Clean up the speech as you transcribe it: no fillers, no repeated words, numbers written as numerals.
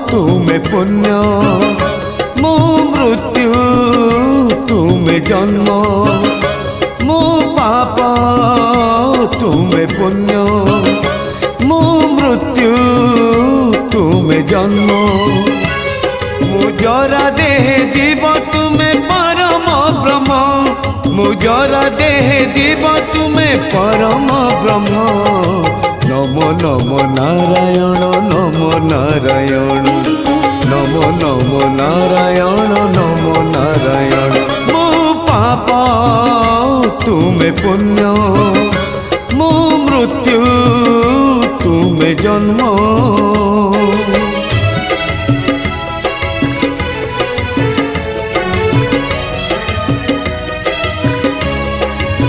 तुमे पुण्य मु मृत्यु तुमे जन्म मु पाप तुमे पुण्य मु मृत्यु तुमे जन्म मु जरा देह जीव तुमे परम ब्रह्म मु जरा देह जीव तुमे परम ब्रह्म नमो नमो नारायण नमो नारायण नमो नमो नारायण नमो नारायण मु पाप तुमे पुण्य मु मृत्यु तुमे जन्म।